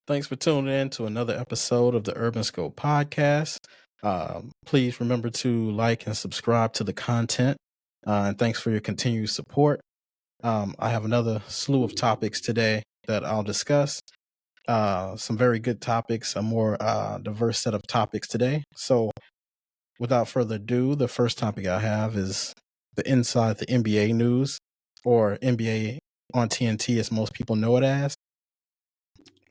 Thanks for tuning in to another episode of the Urban Scope podcast. Please remember to like and subscribe to the content. And thanks for your continued support. I have another slew of topics today that I'll discuss. Some very good topics, a more diverse set of topics today. So, without further ado, the first topic I have is the Inside the NBA news, or NBA on TNT, as most people know it as.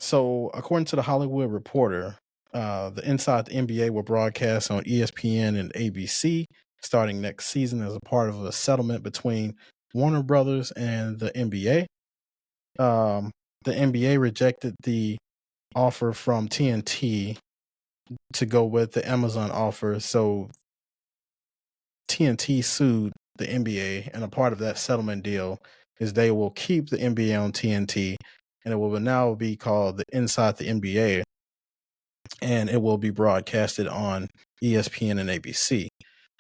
So, according to the Hollywood Reporter, the Inside the NBA will broadcast on ESPN and ABC starting next season as a part of a settlement between Warner Brothers and the NBA. The NBA rejected the offer from TNT to go with the Amazon offer. So, TNT sued the NBA, and a part of that settlement deal is they will keep the NBA on TNT, and it will now be called the Inside the NBA, and it will be broadcasted on ESPN and ABC.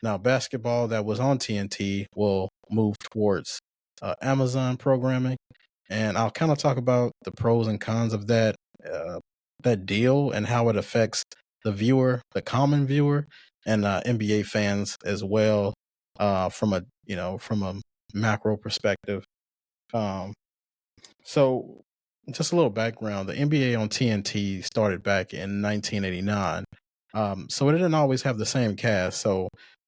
Now, basketball that was on TNT will move towards Amazon programming, and I'll kind of talk about the pros and cons of that deal and how it affects the viewer, the common viewer, and NBA fans as well, from a macro perspective. Um, so, just a little background: the NBA on TNT started back in 1989. So it didn't always have the same cast.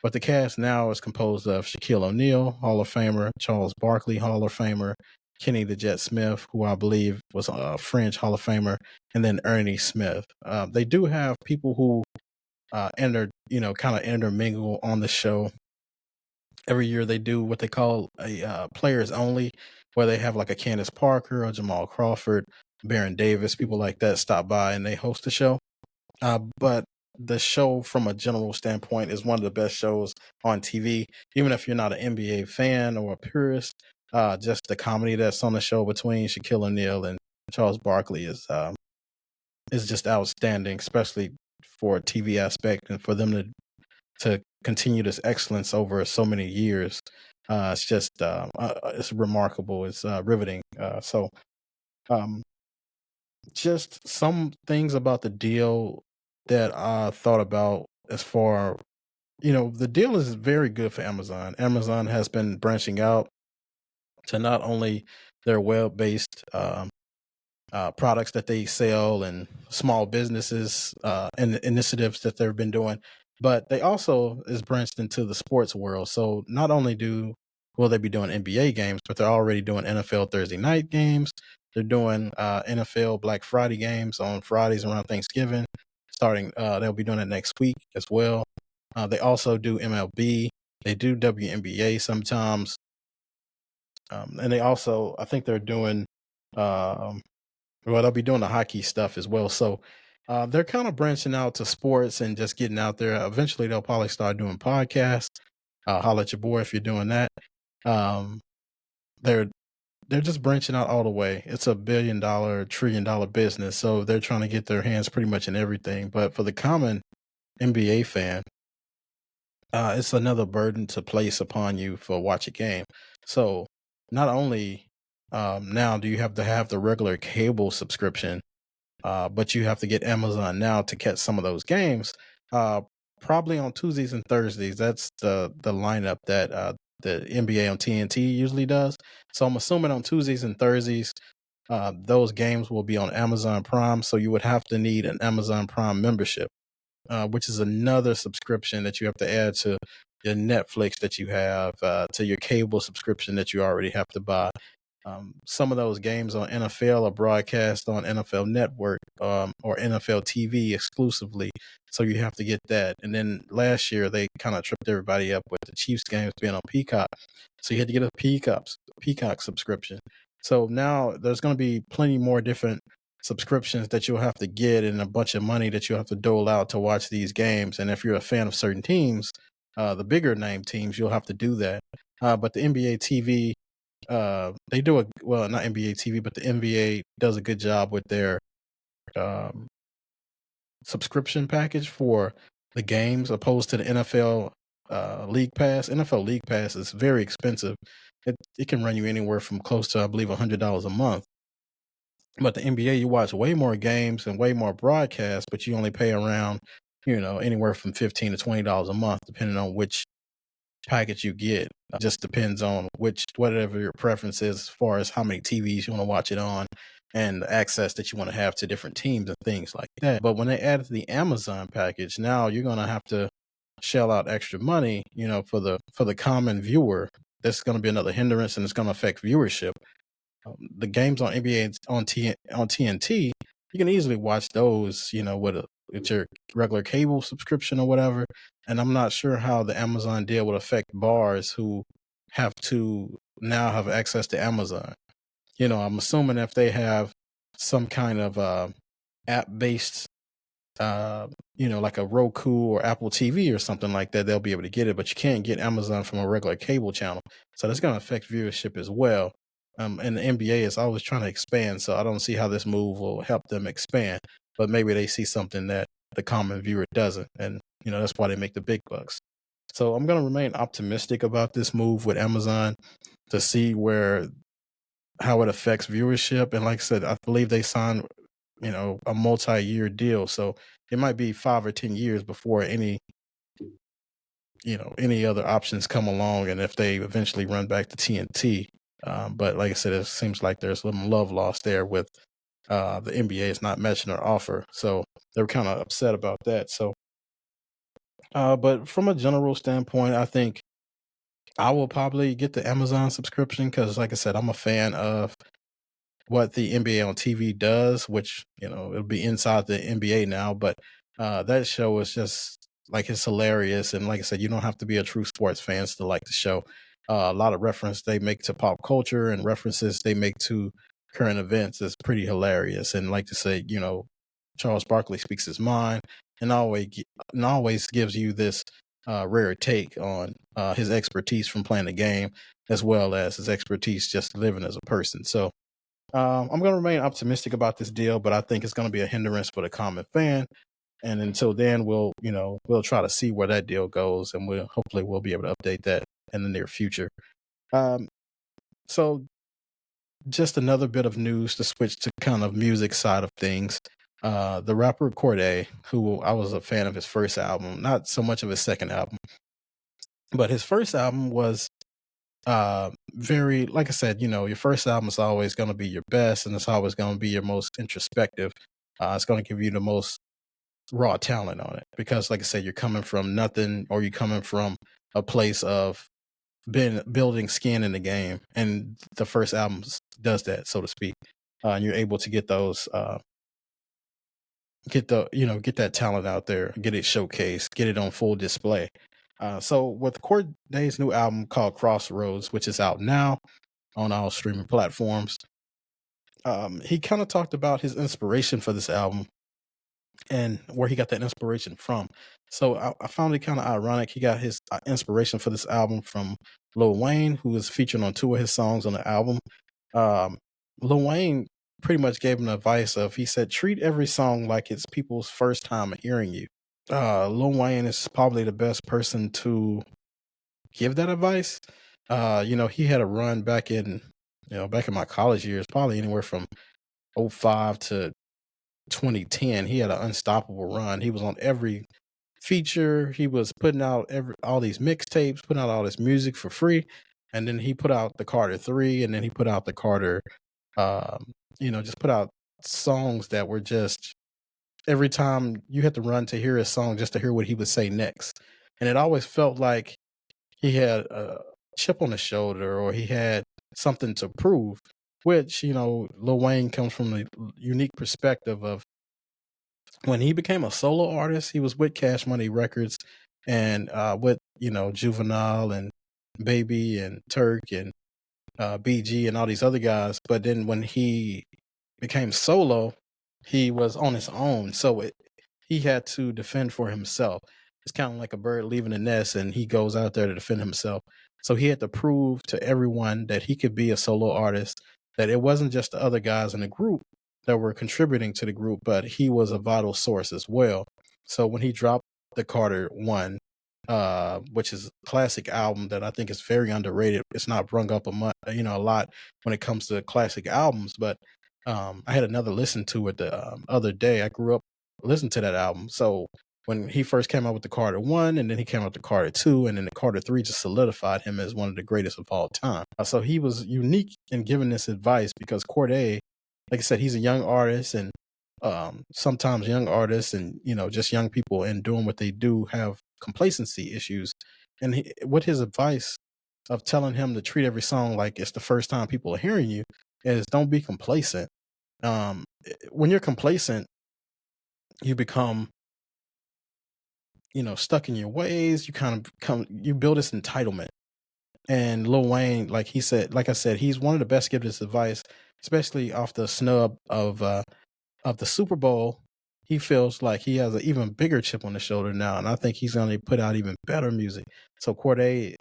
But the cast now is composed of Shaquille O'Neal, Hall of Famer; Charles Barkley, Hall of Famer; Kenny the Jet Smith, who I believe was a French Hall of Famer; and then Ernie Smith. They do have people who kind of intermingle on the show. Every year they do what they call a players only, where they have like a Candace Parker or Jamal Crawford, Baron Davis, people like that stop by and they host the show. But the show, from a general standpoint, is one of the best shows on TV. Even if you're not an NBA fan or a purist, just the comedy that's on the show between Shaquille O'Neal and Charles Barkley is just outstanding, especially for a TV aspect, and for them to continue this excellence over so many years. It's just it's remarkable. It's riveting. Um, just some things about the deal that I thought about, as far, the deal is very good for Amazon. Amazon has been branching out to not only their web-based products that they sell and small businesses and initiatives that they've been doing, but they also is branched into the sports world. So not only will they be doing NBA games, but they're already doing NFL Thursday night games. They're doing NFL Black Friday games on Fridays around Thanksgiving. Starting, they'll be doing it next week as well. They also do MLB. They do WNBA sometimes, and they also, I think they're doing. Um, well, they'll be doing the hockey stuff as well. So they're kind of branching out to sports and just getting out there. Eventually, they'll probably start doing podcasts. Holla at your boy if you're doing that. Um, they're they're just branching out all the way. It's a $1 billion, $1 trillion business, so they're trying to get their hands pretty much in everything. But for the common NBA fan, it's another burden to place upon you for watch a game. So not only now do you have to have the regular cable subscription, but you have to get Amazon now to catch some of those games. Uh, Probably on Tuesdays and Thursdays. That's the lineup that the NBA on TNT usually does. So I'm assuming on Tuesdays and Thursdays, those games will be on Amazon Prime. So you would have to need an Amazon Prime membership, which is another subscription that you have to add to your Netflix that you have, to your cable subscription that you already have to buy. Some of those games on NFL are broadcast on NFL Network, or NFL TV exclusively, so you have to get that. And then last year they kind of tripped everybody up with the Chiefs games being on Peacock, so you had to get a Peacock subscription. So now there's going to be plenty more different subscriptions that you'll have to get, and a bunch of money that you'll have to dole out to watch these games. And if you're a fan of certain teams, the bigger name teams, you'll have to do that. But the NBA TV, they do not NBA TV, but the NBA does a good job with their um, subscription package for the games, opposed to the NFL League Pass. NFL League Pass is very expensive. It can run you anywhere from close to, I believe, $100 a month. But the NBA, you watch way more games and way more broadcasts, but you only pay around, anywhere from $15 to $20 a month, depending on which package you get. Just depends on whatever your preference is as far as how many TVs you want to watch it on and the access that you want to have to different teams and things like that. But when they added the Amazon package, now you're gonna have to shell out extra money, for the common viewer. That's gonna be another hindrance and it's gonna affect viewership. The games on NBA on TNT, you can easily watch those, with your regular cable subscription or whatever. And I'm not sure how the Amazon deal would affect bars who have to now have access to Amazon. I'm assuming if they have some kind of app based like a Roku or Apple TV or something like that, they'll be able to get it, but you can't get Amazon from a regular cable channel. So that's going to affect viewership as well. And the NBA is always trying to expand, so I don't see how this move will help them expand. But maybe they see something that the common viewer doesn't, and that's why they make the big bucks. So I'm going to remain optimistic about this move with Amazon to see how it affects viewership. And like I said, I believe they signed a multi-year deal. So it might be 5 or 10 years before any other options come along. And if they eventually run back to TNT, but like I said, it seems like there's some love lost there with the NBA is not matching their offer. So they were kind of upset about that. So, but from a general standpoint, I think I will probably get the Amazon subscription because, like I said, I'm a fan of what the NBA on TV does, which, it'll be inside the NBA now, but that show is just like it's hilarious. And like I said, you don't have to be a true sports fan to like the show. A lot of reference they make to pop culture and references they make to current events is pretty hilarious. And like to say, Charles Barkley speaks his mind and always gives you this rare take on his expertise from playing the game as well as his expertise just living as a person. So I'm going to remain optimistic about this deal, but I think it's going to be a hindrance for the common fan. And until then, we'll try to see where that deal goes, and we'll be able to update that in the near future. So just another bit of news to switch to kind of music side of things. The rapper Cordae, who I was a fan of his first album, not so much of his second album, but his first album was very, like I said, your first album is always going to be your best and it's always going to be your most introspective. It's going to give you the most raw talent on it because, like I said, you're coming from nothing or you're coming from a place of been building skin in the game, and the first album does that, so to speak. And you're able to get those get that talent out there, get it showcased, get it on full display. So with Cordae's new album called Crossroads, which is out now on all streaming platforms, he kind of talked about his inspiration for this album and where he got that inspiration from. So I found it kind of ironic. He got his inspiration for this album from Lil Wayne, who is featured on 2 of his songs on the album. Um, Lil Wayne pretty much gave him advice he said, treat every song like it's people's first time hearing you. Lil Wayne is probably the best person to give that advice. He had a run back in my college years, probably anywhere from '05 to 2010. He had an unstoppable run. He was on every feature. He was putting out all these mixtapes, putting out all this music for free. And then he put out the Carter 3, and then he put out the Carter, just put out songs that were just every time you had to run to hear his song just to hear what he would say next. And it always felt like he had a chip on his shoulder or he had something to prove, which, Lil Wayne comes from the unique perspective of when he became a solo artist, he was with Cash Money Records and with, Juvenile and Baby and Turk and BG and all these other guys. But then when he became solo, he was on his own. So he had to defend for himself. It's kind of like a bird leaving the nest and he goes out there to defend himself. So he had to prove to everyone that he could be a solo artist, that it wasn't just the other guys in the group that were contributing to the group, but he was a vital source as well. So when he dropped the Carter 1, which is a classic album that I think is very underrated. It's not brung up a lot when it comes to classic albums, but I had another listen to it the other day. I grew up listening to that album. So when he first came out with the Carter 1, and then he came out with the Carter 2, and then the Carter 3 just solidified him as one of the greatest of all time. So he was unique in giving this advice because Cordae, like I said, he's a young artist, and sometimes young artists and just young people and doing what they do have complacency issues. And with his advice of telling him to treat every song like it's the first time people are hearing you is don't be complacent. When you're complacent, you become stuck in your ways. You kind of you build this entitlement. And Lil Wayne, like I said, he's one of the best giving this advice, especially off the snub of the Super Bowl. He feels like he has an even bigger chip on the shoulder now, and I think he's going to put out even better music. So Cordae,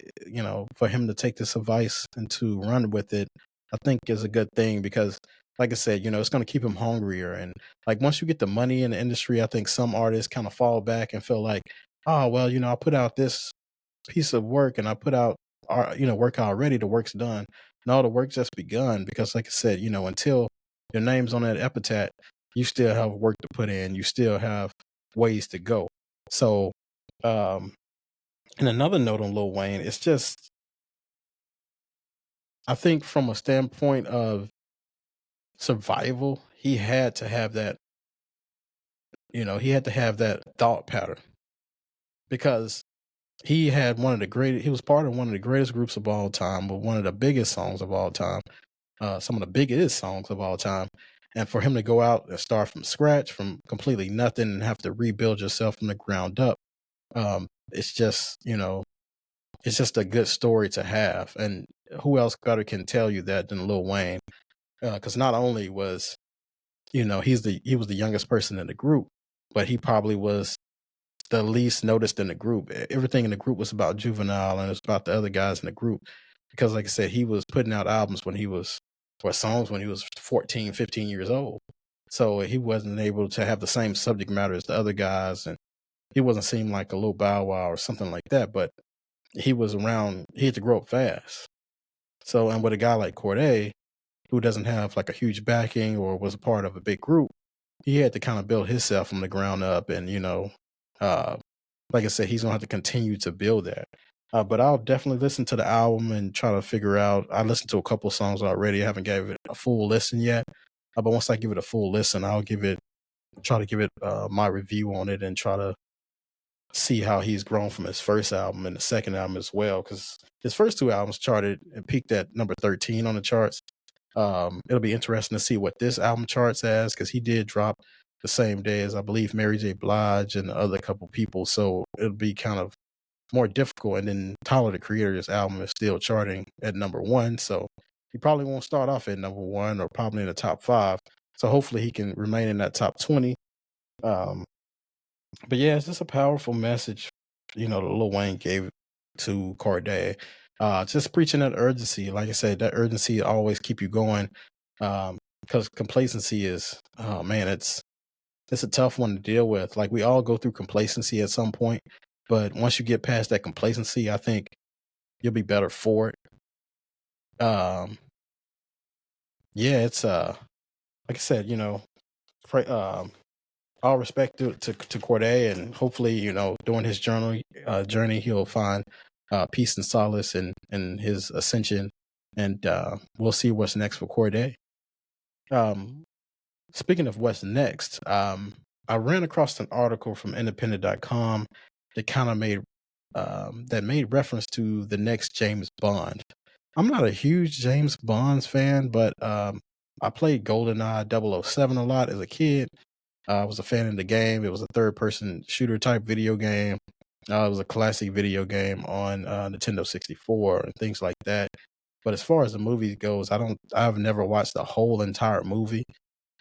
for him to take this advice and to run with it, I think is a good thing because, like I said, it's going to keep him hungrier. And like once you get the money in the industry, I think some artists kind of fall back and feel like, oh well, I put out this piece of work and I put out work already. The work's done. No, the work's just begun because, like I said, until your name's on that epitaph, you still have work to put in. You still have ways to go. So, and another note on Lil Wayne, it's just, I think from a standpoint of survival, he had to have that, he had to have that thought pattern because he was part of one of the greatest groups of all time, but one of the biggest songs of all time, some of the biggest songs of all time. And for him to go out and start from scratch, from completely nothing, and have to rebuild yourself from the ground up, it's just, it's just a good story to have. And who else better can tell you that than Lil Wayne? Because not only was, he was the youngest person in the group, but he probably was the least noticed in the group. Everything in the group was about Juvenile and it was about the other guys in the group. Because like I said, he was putting out albums or songs when he was 14, 15 years old. So he wasn't able to have the same subject matter as the other guys. And he wasn't seen like a little Bow Wow or something like that. But he was around, he had to grow up fast. So, and with a guy like Cordae, who doesn't have like a huge backing or was a part of a big group, he had to kind of build himself from the ground up. And, uh, like I said, he's gonna have to continue to build that. But I'll definitely listen to the album and try to figure out. I listened to a couple songs already. I haven't gave it a full listen yet. But once I give it a full listen, try to give it my review on it and try to see how he's grown from his first album and the second album as well. Because his first two albums charted and peaked at number 13 on the charts. It'll be interesting to see what this album charts as because he did drop the same day as I believe Mary J. Blige and the other couple people. So it'll be kind of more difficult. And then Tyler the Creator's album is still charting at number 1. So he probably won't start off at number 1 or probably in the top 5. So hopefully he can remain in that top 20. But yeah, it's just a powerful message, that Lil Wayne gave to Cordae. Just preaching that urgency. Like I said, that urgency always keep you going. Because complacency is, oh man, it's a tough one to deal with. Like we all go through complacency at some point, but once you get past that complacency, I think you'll be better for it. Yeah, it's like I said, pray, all respect to Cordae, and hopefully, during his journey, he'll find peace and solace in his ascension, and we'll see what's next for Cordae. Speaking of what's next, I ran across an article from independent.com that kind of made reference to the next James Bond. I'm not a huge James Bonds fan, but I played GoldenEye 007 a lot as a kid. I was a fan of the game. It was a third-person shooter type video game. It was a classic video game on Nintendo 64 and things like that. But as far as the movie goes, I've never watched the whole entire movie.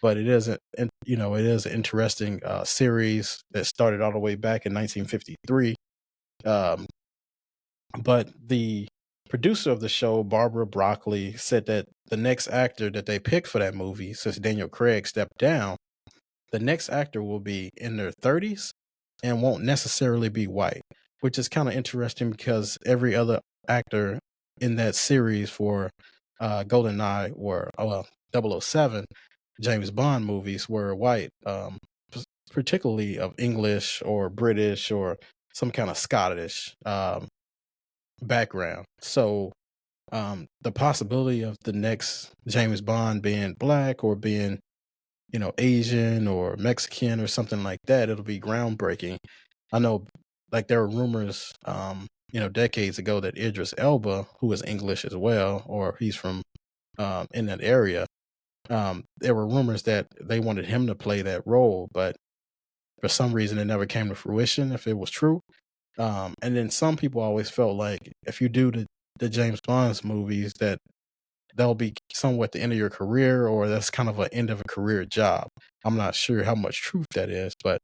But it is it is an interesting series that started all the way back in 1953. Um, but the producer of the show, Barbara Broccoli, said that the next actor that they picked for that movie, since Daniel Craig stepped down, the next actor will be in their 30s and won't necessarily be white, which is kind of interesting because every other actor in that series for GoldenEye or 007, James Bond movies were white, particularly of English or British or some kind of Scottish background. So the possibility of the next James Bond being black or being, Asian or Mexican or something like that, it'll be groundbreaking. I know, like, there were rumors, decades ago that Idris Elba, who is English as well, or he's from in that area, there were rumors that they wanted him to play that role, but for some reason it never came to fruition if it was true. And then some people always felt like if you do the James Bond's movies, that that'll be somewhat the end of your career, or that's kind of an end of a career job. I'm not sure how much truth that is, but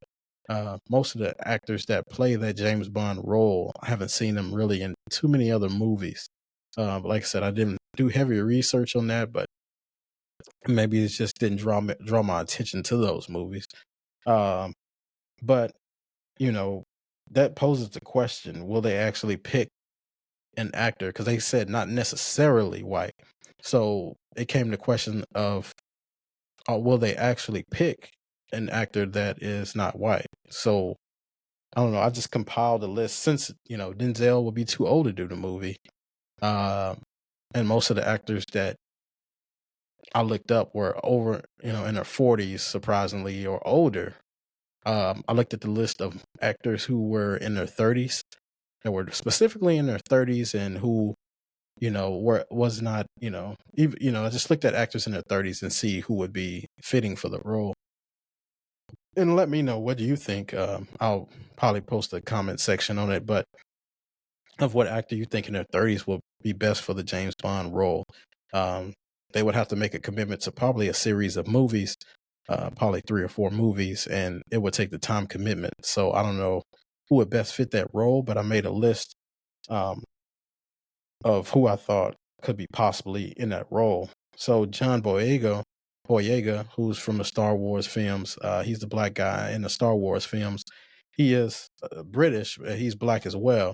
most of the actors that play that James Bond role, I haven't seen them really in too many other movies. But like I said, I didn't do heavy research on that, but maybe it just didn't draw my attention to those movies. Um, but you know, that poses the question: will they actually pick an actor? Because they said not necessarily white, so it came to question of will they actually pick an actor that is not white? So I don't know. I just compiled a list since Denzel would be too old to do the movie, um, and most of the actors that I looked up were over in their 40s, surprisingly, or older. I looked at the list of actors who were in their 30s, that were specifically in their 30s, and who was not, even, I just looked at actors in their 30s and see who would be fitting for the role. And let me know, what do you think? I'll probably post a comment section on it, but of what actor you think in their 30s will be best for the James Bond role. Um, they would have to make a commitment to probably a series of movies, probably 3 or 4 movies, and it would take the time commitment. So I don't know who would best fit that role, but I made a list um, of who I thought could be possibly in that role. So John Boyega, who's from the Star Wars films, he's the black guy in the Star Wars films. He is British, but he's black as well.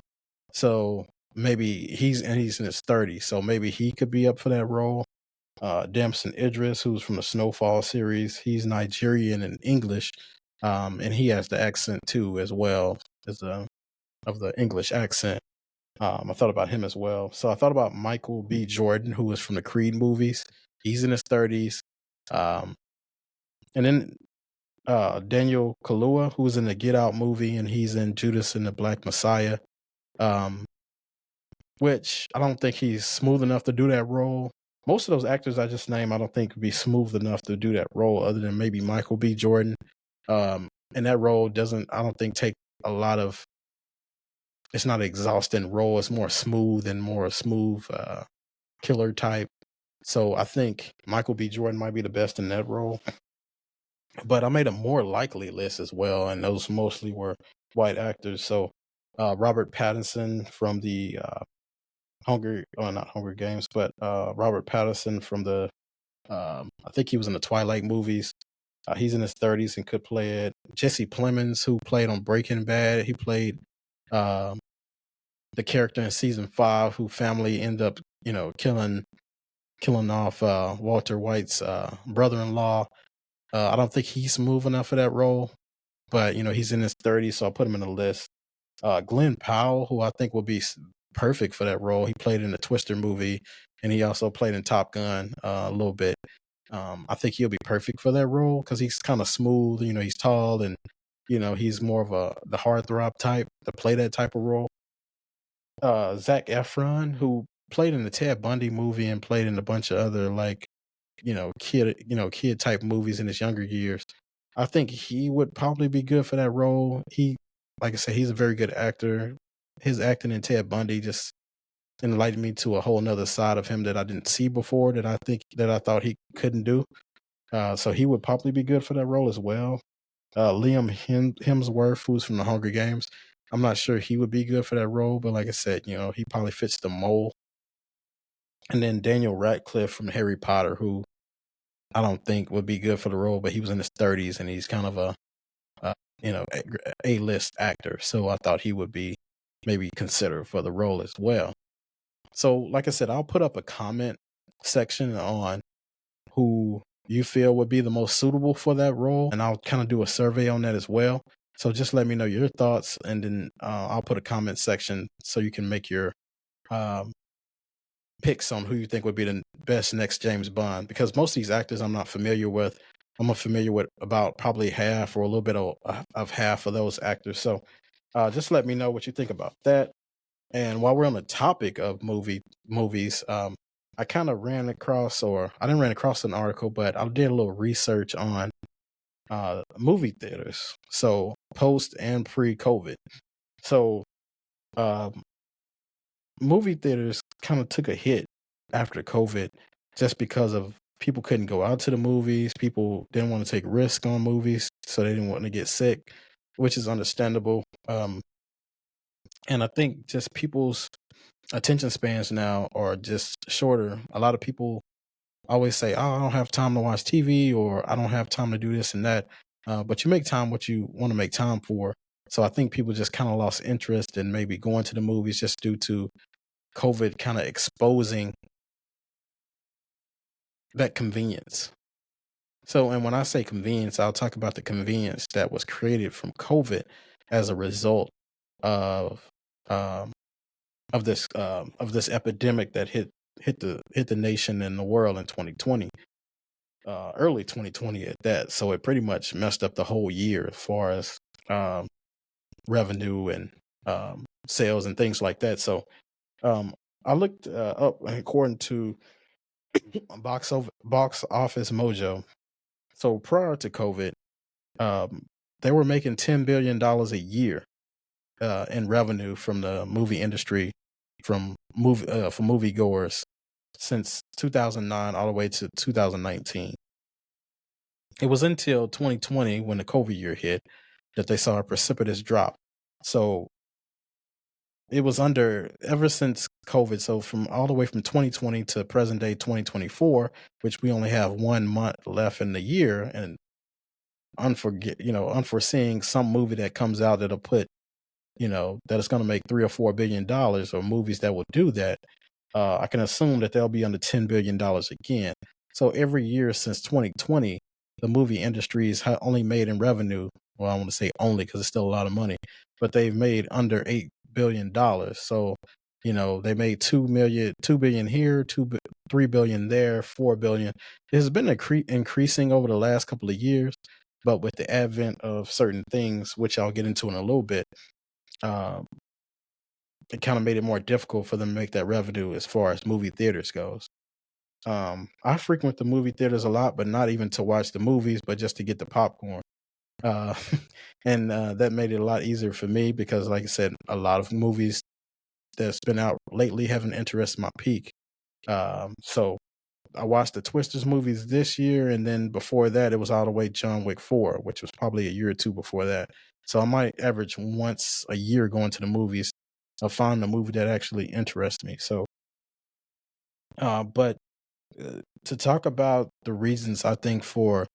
So maybe he's in his 30s, so maybe he could be up for that role. Damson Idris, who's from the Snowfall series, he's Nigerian and English, and he has the accent too, as well as of the English accent. I thought about him as well. So I thought about Michael B. Jordan, who was from the Creed movies. He's in his 30s. Um, and then Daniel Kaluuya, who's in the Get Out movie, and he's in Judas and the Black Messiah, um, which I don't think he's smooth enough to do that role. Most of those actors I just named, I don't think would be smooth enough to do that role, other than maybe Michael B. Jordan. And that role doesn't, I don't think, take a lot of, it's not an exhausting role. It's more smooth and more smooth killer type. So I think Michael B. Jordan might be the best in that role. But I made a more likely list as well, and those mostly were white actors. So Robert Pattinson from the not Hunger Games, but Robert Pattinson from the, I think he was in the Twilight movies. He's in his 30s and could play it. Jesse Plemons, who played on Breaking Bad, he played um, the character in season 5 who family end up, killing off Walter White's brother-in-law. I don't think he's smooth enough for that role, but he's in his 30s, so I'll put him in the list. Glenn Powell, who I think will be perfect for that role. He played in the Twister movie, and he also played in Top Gun a little bit. I think he'll be perfect for that role because he's kind of smooth. He's tall, and he's more of the heartthrob type to play that type of role. Zac Efron, who played in the Ted Bundy movie and played in a bunch of other, like, kid type movies in his younger years. I think he would probably be good for that role. Like I said, he's a very good actor. His acting in Ted Bundy just enlightened me to a whole nother side of him that I didn't see before, that I thought he couldn't do. So he would probably be good for that role as well. Liam Hemsworth, who's from the Hunger Games, I'm not sure he would be good for that role, but like I said, he probably fits the mold. And then Daniel Radcliffe from Harry Potter, who I don't think would be good for the role, but he was in his 30s and he's kind of a A-list actor. So I thought he would be maybe considered for the role as well. So like I said, I'll put up a comment section on who you feel would be the most suitable for that role, and I'll kind of do a survey on that as well. So just let me know your thoughts, and then I'll put a comment section so you can make your um, picks on who you think would be the best next James Bond. Because most of these actors I'm not familiar with. I'm familiar with about probably half or a little bit of half of those actors. So just let me know what you think about that. And while we're on the topic of movies, I kind of ran across, or I didn't ran across an article, but I did a little research on movie theaters. So post and pre-COVID. So um, movie theaters kind of took a hit after COVID, just because of people couldn't go out to the movies. People didn't want to take risk on movies, so they didn't want to get sick, which is understandable. And I think just people's attention spans now are just shorter. A lot of people always say, "Oh, I don't have time to watch TV," or "I don't have time to do this and that." But you make time what you want to make time for. So I think people just kind of lost interest in maybe going to the movies just due to COVID kind of exposing that convenience. So, and when I say convenience, I'll talk about the convenience that was created from COVID as a result of um, of this epidemic that hit the nation and the world in 2020, early 2020 at that. So it pretty much messed up the whole year as far as um, revenue and sales and things like that. So um, I looked up, according to Box Office Mojo. So prior to COVID, um, they were making $10 billion a year in revenue from the movie industry, from moviegoers since 2009 all the way to 2019. It was until 2020, when the COVID year hit, that they saw a precipitous drop. So it was under, ever since COVID. So from all the way from 2020 to present day 2024, which we only have 1 month left in the year, and unforeseeing some movie that comes out that'll put, that it's going to make $3 or $4 billion, or movies that will do that, I can assume that they'll be under $10 billion again. So every year since 2020, the movie industry's only made in revenue. Well, I want to say only because it's still a lot of money, but they've made under $8 billion. So, they made 2 billion here, 3 billion there, 4 billion. It has been increasing over the last couple of years, but with the advent of certain things, which I'll get into in a little bit, um, it kind of made it more difficult for them to make that revenue as far as movie theaters goes. I frequent the movie theaters a lot, but not even to watch the movies, but just to get the popcorn. Uh, and that made it a lot easier for me because, like I said, a lot of movies that's been out lately haven't interested my peak. So I watched the Twisters movies this year, and then before that, it was all the way John Wick 4, which was probably a year or two before that. So I might average once a year going to the movies. I'll find a movie that actually interests me. So, but to talk about the reasons I think for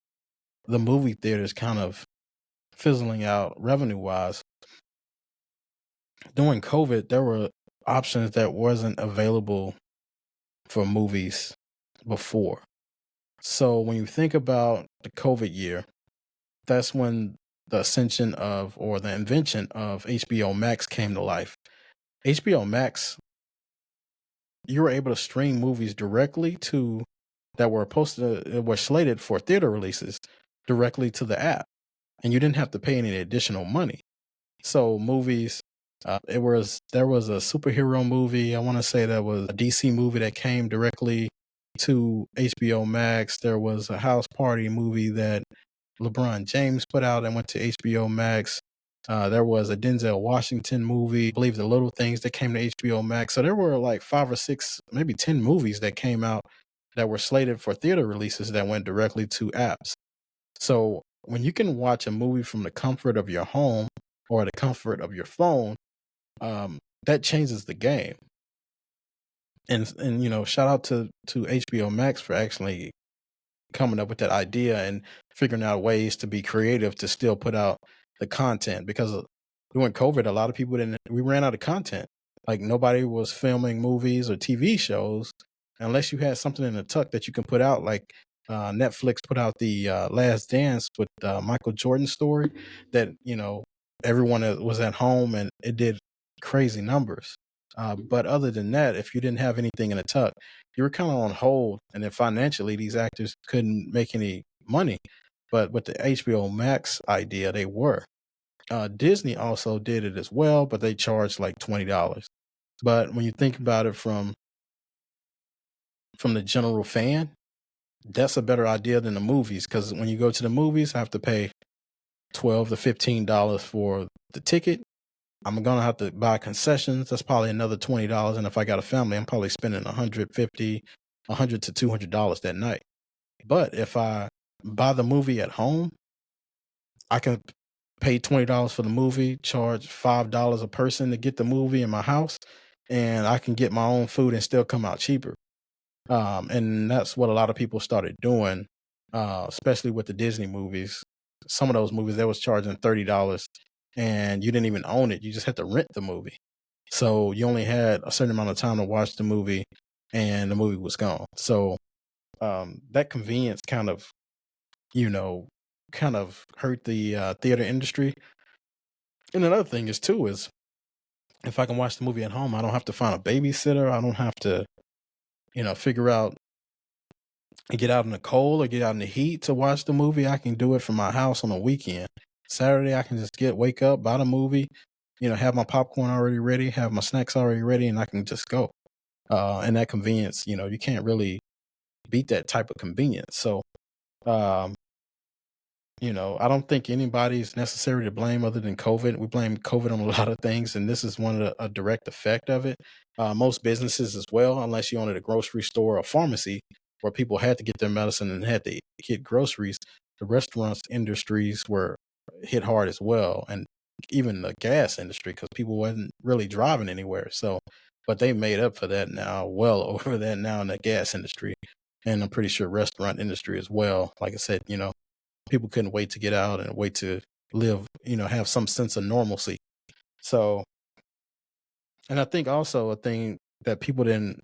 the movie theaters kind of fizzling out revenue wise, during COVID, there were options that wasn't available for movies before. So when you think about the COVID year, that's when the ascension of, or the invention of, HBO Max came to life. HBO Max, you were able to stream movies directly to that were slated for theater releases directly to the app, and you didn't have to pay any additional money. So movies, there was a superhero movie. I want to say that was a DC movie that came directly to HBO Max. There was a house party movie that LeBron James put out and went to HBO Max. There was a Denzel Washington movie, I believe The Little Things, that came to HBO Max. So there were like 5 or 6, maybe 10 movies that came out that were slated for theater releases that went directly to apps. So when you can watch a movie from the comfort of your home or the comfort of your phone, that changes the game. And shout out to HBO Max for actually coming up with that idea and figuring out ways to be creative to still put out the content, because during COVID, a lot of people we ran out of content. Like nobody was filming movies or TV shows unless you had something in the tuck that you can put out. Like Netflix put out the Last Dance with Michael Jordan story that everyone was at home and it did crazy numbers. But other than that, if you didn't have anything in the tuck, you were kind of on hold, and then financially, these actors couldn't make any money. But with the HBO Max idea, they were. Disney also did it as well, but they charged like $20. But when you think about it from the general fan, that's a better idea than the movies, because when you go to the movies, I have to pay $12 to $15 for the ticket. I'm gonna have to buy concessions. That's probably another $20, and if I got a family, I'm probably spending $100 to $200 that night. But if I buy the movie at home, I can pay $20 for the movie, charge $5 a person to get the movie in my house, and I can get my own food and still come out cheaper. And that's what a lot of people started doing, especially with the Disney movies. Some of those movies, they was charging $30, and you didn't even own it. You just had to rent the movie. So you only had a certain amount of time to watch the movie, and the movie was gone. So that convenience kind of hurt the theater industry. And another thing is too is if I can watch the movie at home, I don't have to find a babysitter. I don't have to, figure out and get out in the cold or get out in the heat to watch the movie. I can do it from my house on a weekend. Saturday, I can just wake up, buy the movie, have my popcorn already ready, have my snacks already ready, and I can just go. And that convenience, you can't really beat that type of convenience. So, um, I don't think anybody's necessary to blame other than COVID. We blame COVID on a lot of things, and this is a direct effect of it. Most businesses as well, unless you own a grocery store or pharmacy where people had to get their medicine and had to get groceries, the restaurants industries were hit hard as well, and even the gas industry because people wasn't really driving anywhere. So, but they made up for that now, well over that now in the gas industry, and I'm pretty sure restaurant industry as well. Like I said, people couldn't wait to get out and wait to live, have some sense of normalcy. So, and I think also a thing that people didn't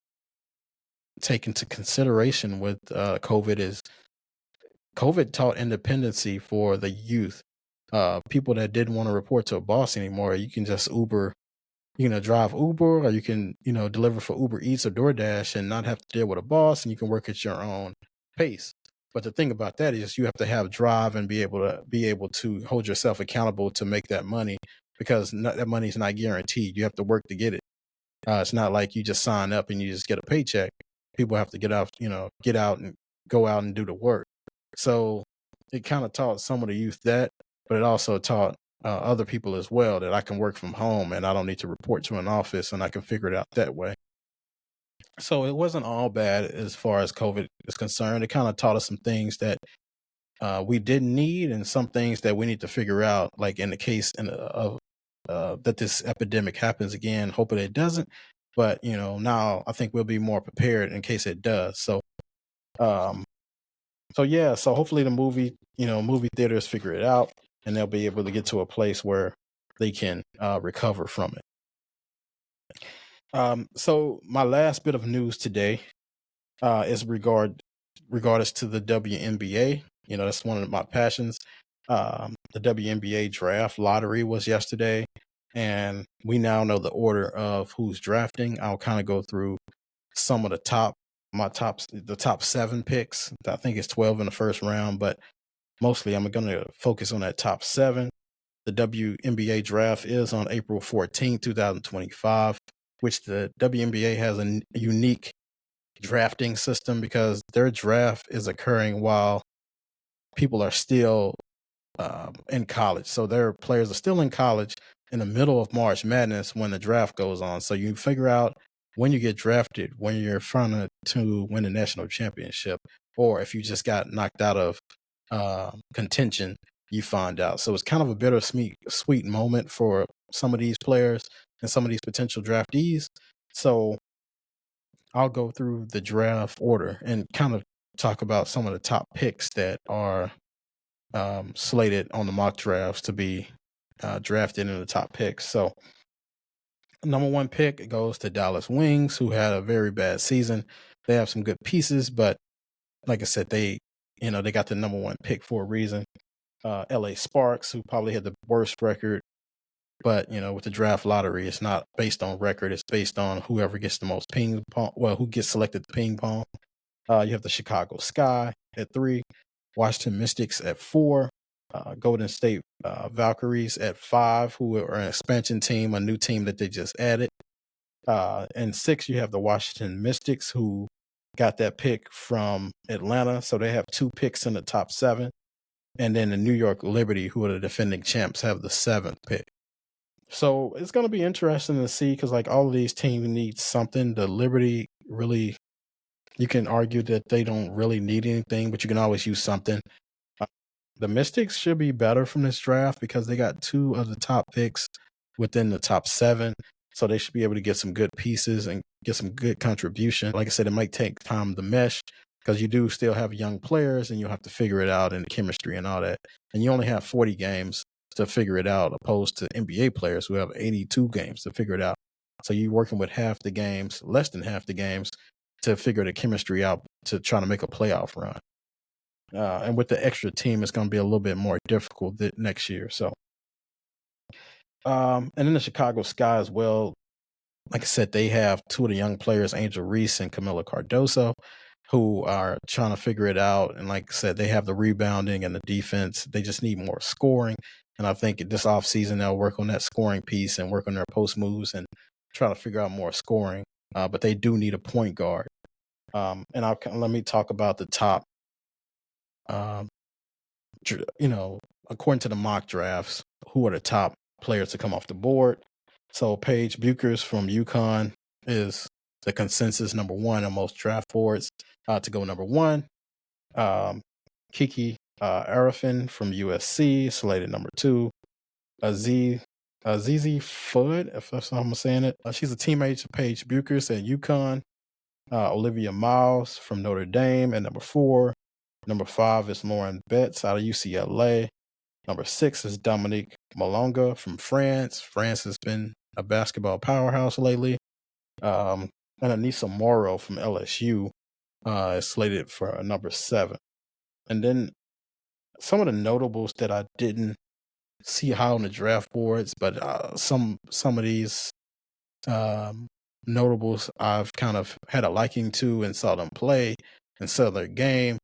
take into consideration with COVID is COVID taught independency for the youth. People that didn't want to report to a boss anymore, you can just Uber, drive Uber, or you can, deliver for Uber Eats or DoorDash and not have to deal with a boss, and you can work at your own pace. But the thing about that is you have to have drive and be able to hold yourself accountable to make that money, because that money is not guaranteed. You have to work to get it. It's not like you just sign up and you just get a paycheck. People have to get out and go out and do the work. So it kind of taught some of the youth that, but it also taught other people as well that I can work from home and I don't need to report to an office and I can figure it out that way. So it wasn't all bad as far as COVID is concerned. It kind of taught us some things that we didn't need and some things that we need to figure out, like in the case of that this epidemic happens again. Hoping it doesn't, but now I think we'll be more prepared in case it does. So, um, so yeah, so hopefully the movie theaters figure it out and they'll be able to get to a place where they can recover from it. So my last bit of news today is regardless to the WNBA. That's one of my passions. The WNBA draft lottery was yesterday, and we now know the order of who's drafting. I'll kind of go through some of the the top 7 picks. I think it's 12 in the first round, but mostly I'm going to focus on that top 7. The WNBA draft is on April 14, 2025, which the WNBA has a unique drafting system because their draft is occurring while people are still in college. So their players are still in college in the middle of March Madness when the draft goes on. So you figure out when you get drafted, when you're trying to win a national championship, or if you just got knocked out of contention, you find out. So it's kind of a bittersweet moment for some of these players and some of these potential draftees. So I'll go through the draft order and kind of talk about some of the top picks that are slated on the mock drafts to be drafted in the top picks. So, number 1 pick goes to Dallas Wings, who had a very bad season. They have some good pieces, but like I said, they they got the number one pick for a reason. LA Sparks, who probably had the worst record, but with the draft lottery, it's not based on record; it's based on whoever gets the most ping pong. Well, who gets selected to ping pong. You have the Chicago Sky at 3, Washington Mystics at 4, Golden State Valkyries at 5, who are an expansion team, a new team that they just added. And 6, you have the Washington Mystics, who got that pick from Atlanta. So they have 2 picks in the top 7. And then the New York Liberty, who are the defending champs, have the 7th pick. So it's going to be interesting to see because, like, all of these teams need something. The Liberty really, you can argue that they don't really need anything, but you can always use something. The Mystics should be better from this draft because they got 2 of the top picks within the top 7. So they should be able to get some good pieces and get some good contribution. Like I said, it might take time to mesh because you do still have young players and you'll have to figure it out in the chemistry and all that. And you only have 40 games to figure it out, opposed to NBA players who have 82 games to figure it out. So you're working with half the games, less than half the games, to figure the chemistry out to try to make a playoff run. And with the extra team, it's going to be a little bit more difficult next year. So, and then the Chicago Sky as well. Like I said, they have 2 of the young players, Angel Reese and Camila Cardoso, who are trying to figure it out. And like I said, they have the rebounding and the defense. They just need more scoring. And I think this offseason, they'll work on that scoring piece and work on their post moves and try to figure out more scoring. But they do need a point guard. And let me talk about the top. According to the mock drafts, who are the top players to come off the board. So Paige Buchers from UConn is the consensus number 1 on most draft boards to go number 1. Kiki Arifin from USC, slated number 2. Zizi Fudd, if that's how I'm saying it. She's a teammate of Paige Buchers at UConn. Olivia Miles from Notre Dame at number 4. Number 5 is Lauren Betts out of UCLA. Number 6 is Dominique Malonga from France. France has been a basketball powerhouse lately. And Anissa Morrow from LSU is slated for number 7. And then some of the notables that I didn't see high on the draft boards, but some of these notables I've kind of had a liking to and saw them play and saw their game.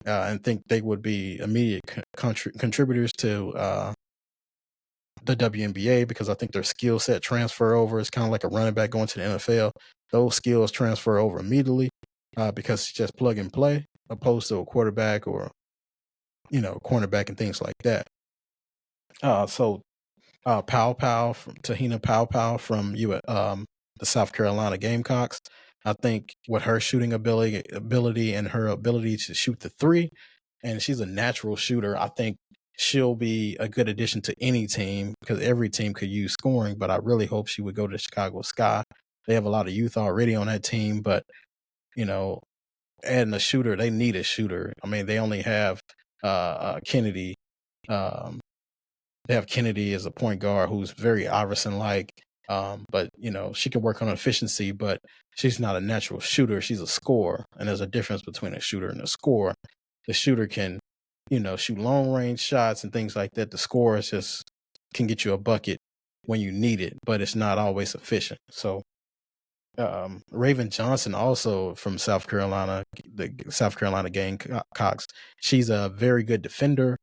And think they would be immediate contributors to the WNBA because I think their skill set transfer over. It's kind of like a running back going to the NFL. Those skills transfer over immediately because it's just plug and play, opposed to a quarterback or cornerback and things like that. So Tahina Powell from the South Carolina Gamecocks. I think with her shooting ability and her ability to shoot the 3, and she's a natural shooter, I think she'll be a good addition to any team because every team could use scoring, but I really hope she would go to the Chicago Sky. They have a lot of youth already on that team, but, adding a shooter, they need a shooter. I mean, they only have Kennedy. They have Kennedy as a point guard who's very Iverson-like. But she can work on efficiency, but she's not a natural shooter. She's a scorer, and there's a difference between a shooter and a scorer. The shooter can, shoot long range shots and things like that. The scorer just can get you a bucket when you need it, but it's not always efficient. So, Raven Johnson, also from South Carolina, the South Carolina Gamecocks, she's a very good defender.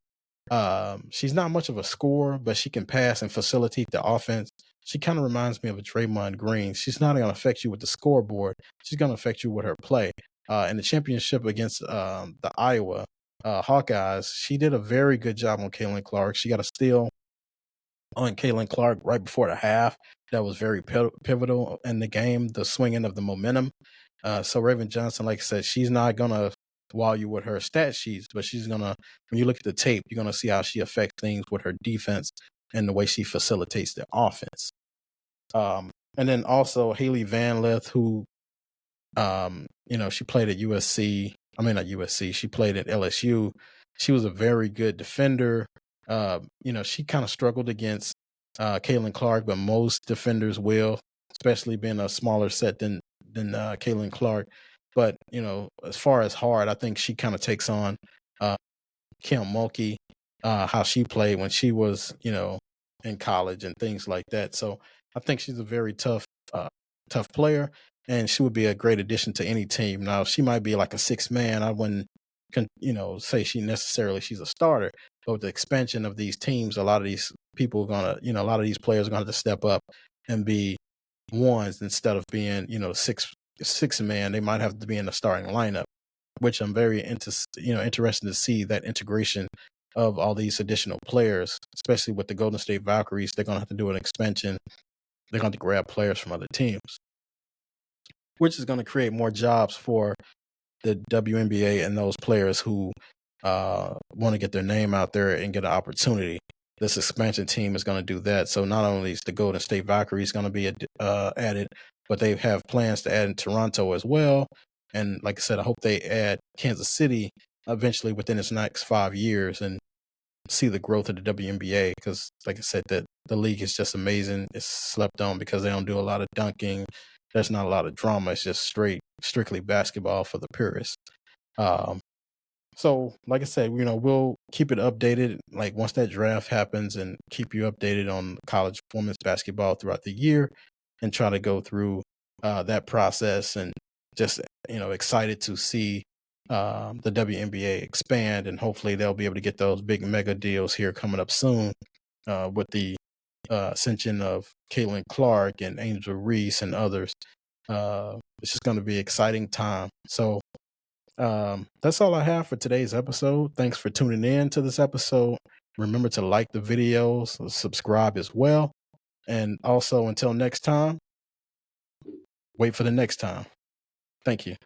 She's not much of a scorer, but she can pass and facilitate the offense. She kind of reminds me of a Draymond Green. She's not going to affect you with the scoreboard. She's going to affect you with her play. In the championship against the Iowa Hawkeyes, she did a very good job on Caitlin Clark. She got a steal on Caitlin Clark right before the half. That was very pivotal in the game, the swinging of the momentum. So Raven Johnson, like I said, she's not going to wow you with her stat sheets, but she's going to, when you look at the tape, you're going to see how she affects things with her defense and the way she facilitates the offense. And then also Haley Van Lith, who, she played at USC. I mean, not USC. She played at LSU. She was a very good defender. She kind of struggled against Caitlin Clark, but most defenders will, especially being a smaller set than Caitlin Clark. But, as far as hard, I think she kind of takes on uh, Kim Mulkey, how she played when she was, in college and things like that. So I think she's a very uh, tough player, and she would be a great addition to any team. Now she might be like a six man. I wouldn't, say she's a starter. But with the expansion of these teams, a lot of these people are gonna, a lot of these players are gonna have to step up and be ones instead of being, six man. They might have to be in the starting lineup, which I'm very interested to see that integration of all these additional players, especially with the Golden State Valkyries. They're gonna have to do an expansion. They're going to grab players from other teams, which is going to create more jobs for the WNBA and those players who want to get their name out there and get an opportunity. This expansion team is going to do that. So not only is the Golden State Valkyries going to be added, but they have plans to add in Toronto as well. And like I said, I hope they add Kansas City eventually within its next 5 years and see the growth of the WNBA, because like I said, that the league is just amazing. It's slept on because they don't do a lot of dunking. There's not a lot of drama. It's just strictly basketball for the purists. Um, so like I said, we'll keep it updated. Like once that draft happens, and keep you updated on college women's basketball throughout the year, and try to go through that process, and just excited to see the WNBA expand, and hopefully they'll be able to get those big mega deals here coming up soon with the ascension of Caitlin Clark and Angel Reese and others. It's just going to be an exciting time. So that's all I have for today's episode. Thanks for tuning in to this episode. Remember to like the videos, subscribe as well. And also, until next time, wait for the next time. Thank you.